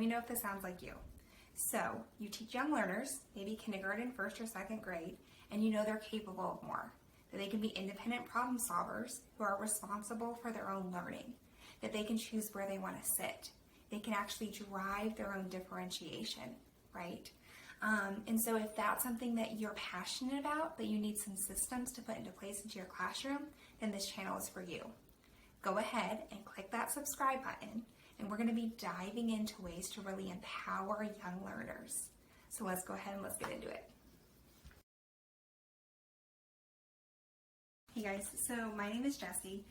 me know if this sounds like you. So you teach young learners, maybe kindergarten, first or second grade, and you know they're capable of more, that they can be independent problem solvers who are responsible for their own learning, that they can choose where they want to sit. They can actually drive their own differentiation, right? And so if that's something that you're passionate about, that you need some systems to put into place into your classroom, then this channel is for you. Go ahead and click that subscribe button, and we're going to be diving into ways to really empower young learners. So let's go ahead and let's get into it. Hey guys, so my name is Jessie,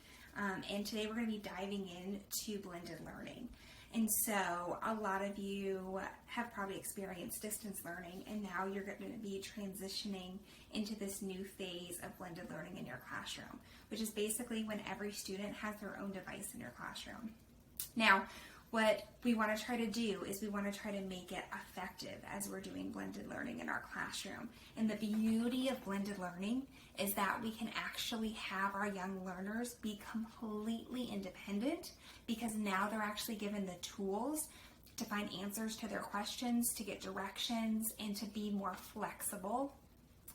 and today we're going to be diving into blended learning. And so a lot of you have probably experienced distance learning, and now you're going to be transitioning into this new phase of blended learning in your classroom, which is basically when every student has their own device in your classroom. Now, what we want to try to do is we want to try to make it effective as we're doing blended learning in our classroom. And the beauty of blended learning is that we can actually have our young learners be completely independent, because now they're actually given the tools to find answers to their questions, to get directions, and to be more flexible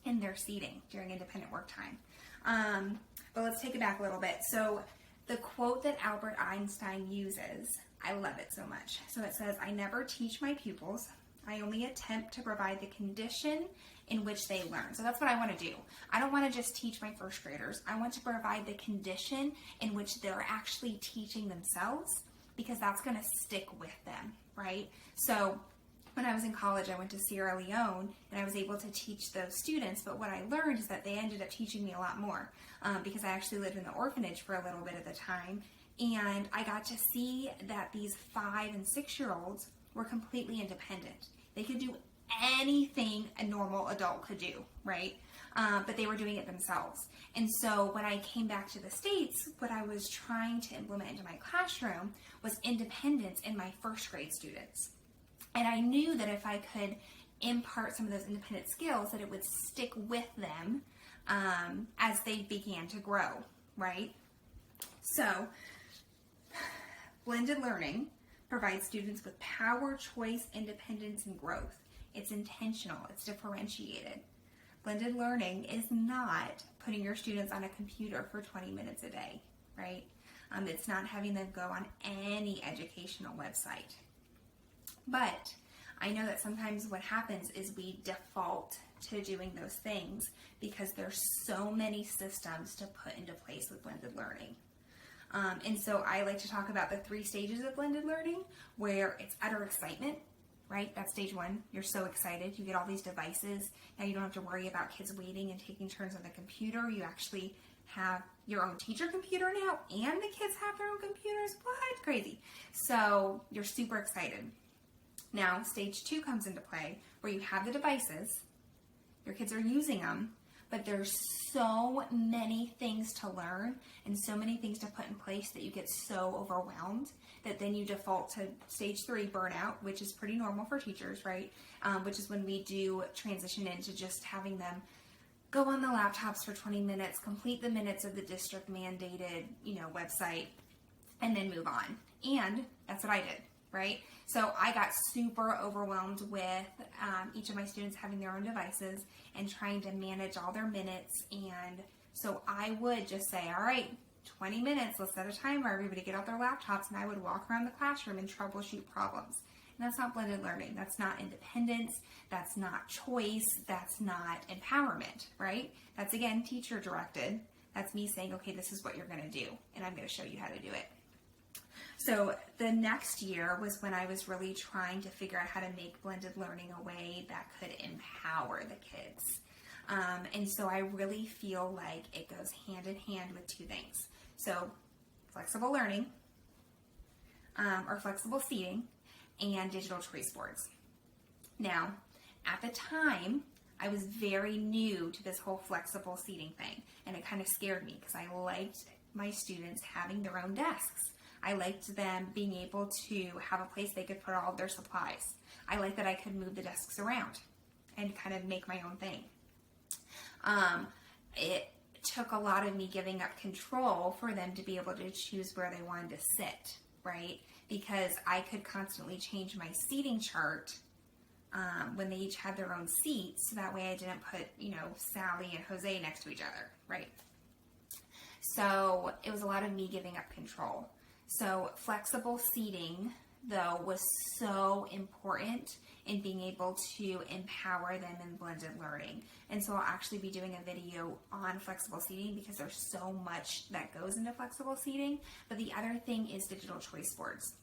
in their seating during independent work time. But let's take it back a little bit. So the quote that Albert Einstein uses, I love it so much. So it says, "I never teach my pupils. I only attempt to provide the condition in which they learn." So that's what I want to do. I don't want to just teach my first graders. I want to provide the condition in which they're actually teaching themselves, because that's going to stick with them, right? So when I was in college, I went to Sierra Leone, and I was able to teach those students, but what I learned is that they ended up teaching me a lot more, because I actually lived in the orphanage for a little bit of the time, and I got to see that these 5 and 6-year-olds were completely independent. They could do anything a normal adult could do, right? But they were doing it themselves. And so when I came back to the States, what I was trying to implement into my classroom was independence in my first grade students. And I knew that if I could impart some of those independent skills, that it would stick with them as they began to grow, right? So blended learning provides students with power, choice, independence, and growth. It's intentional, it's differentiated. Blended learning is not putting your students on a computer for 20 minutes a day, right? It's not having them go on any educational website. But I know that sometimes what happens is we default to doing those things because there's so many systems to put into place with blended learning. And so I like to talk about the 3 stages of blended learning, where it's utter excitement, right? That's stage 1. You're so excited. You get all these devices. Now you don't have to worry about kids waiting and taking turns on the computer. You actually have your own teacher computer now, and the kids have their own computers. What? Crazy. So you're super excited. Now, stage 2 comes into play, where you have the devices, your kids are using them, but there's so many things to learn and so many things to put in place that you get so overwhelmed that then you default to stage 3, burnout, which is pretty normal for teachers, right? Which is when we do transition into just having them go on the laptops for 20 minutes, complete the minutes of the district mandated, website, and then move on. And that's what I did. Right? So I got super overwhelmed with each of my students having their own devices and trying to manage all their minutes. And so I would just say, all right, 20 minutes, let's set a timer, everybody get out their laptops, and I would walk around the classroom and troubleshoot problems. And that's not blended learning. That's not independence. That's not choice. That's not empowerment, right? That's, again, teacher directed. That's me saying, okay, this is what you're going to do, and I'm going to show you how to do it. So the next year was when I was really trying to figure out how to make blended learning a way that could empower the kids. And so I really feel like it goes hand in hand with 2 things. So flexible learning, or flexible seating, and digital choice boards. Now, at the time, I was very new to this whole flexible seating thing, and it kind of scared me because I liked my students having their own desks. I liked them being able to have a place they could put all of their supplies. I liked that I could move the desks around and kind of make my own thing. It took a lot of me giving up control for them to be able to choose where they wanted to sit, right? because I could constantly change my seating chart when they each had their own seats, so that way I didn't put, Sally and Jose next to each other, right? So it was a lot of me giving up control. So flexible seating, though, was so important in being able to empower them in blended learning. And so I'll actually be doing a video on flexible seating because there's so much that goes into flexible seating. But the other thing is digital choice boards.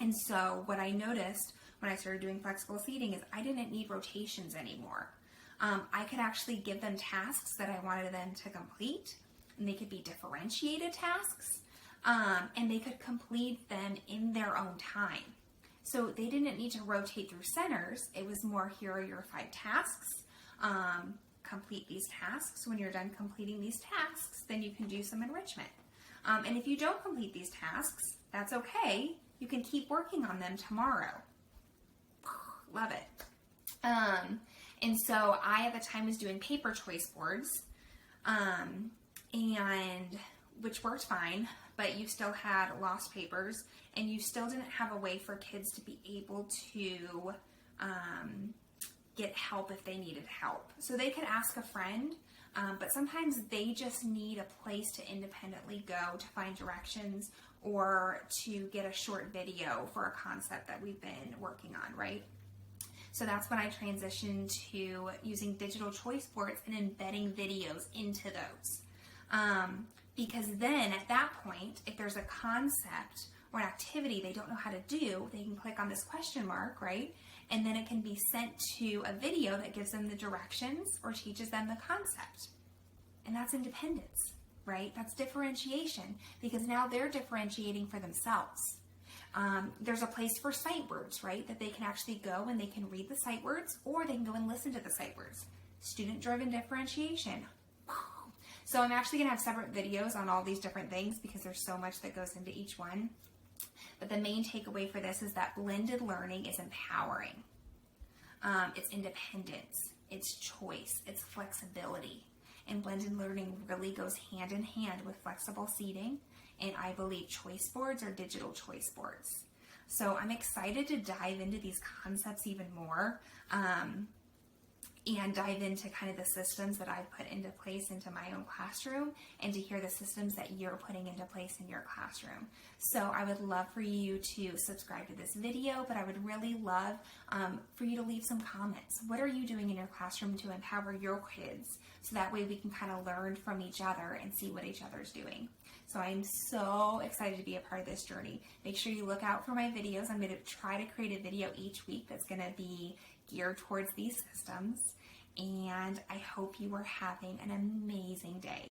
And so what I noticed when I started doing flexible seating is I didn't need rotations anymore. I could actually give them tasks that I wanted them to complete, and they could be differentiated tasks, and they could complete them in their own time. So they didn't need to rotate through centers. It was more, here are your 5 tasks. Complete these tasks. When you're done completing these tasks, then you can do some enrichment. And if you don't complete these tasks, that's okay. You can keep working on them tomorrow. Love it. And so I, at the time, was doing paper choice boards, and which worked fine, but you still had lost papers, and you still didn't have a way for kids to be able to get help if they needed help. So they could ask a friend, but sometimes they just need a place to independently go to find directions or to get a short video for a concept that we've been working on, right? So that's when I transitioned to using digital choice boards and embedding videos into those. Because then at that point, if there's a concept or an activity they don't know how to do, they can click on this question mark, right? And then it can be sent to a video that gives them the directions or teaches them the concept. And that's independence, right? That's differentiation, because now they're differentiating for themselves. There's a place for sight words, right? That they can actually go and they can read the sight words, or they can go and listen to the sight words. Student-driven differentiation. So I'm actually going to have separate videos on all these different things because there's so much that goes into each one. But the main takeaway for this is that blended learning is empowering. It's independence, it's choice, it's flexibility. And blended learning really goes hand in hand with flexible seating, and I believe choice boards are digital choice boards. So I'm excited to dive into these concepts even more, and dive into kind of the systems that I've put into place into my own classroom, and to hear the systems that you're putting into place in your classroom. So I would love for you to subscribe to this video, but I would really love for you to leave some comments. What are you doing in your classroom to empower your kids? So that way we can kind of learn from each other and see what each other's doing. So I'm so excited to be a part of this journey. Make sure you look out for my videos. I'm going to try to create a video each week that's going to be geared towards these systems. And I hope you are having an amazing day.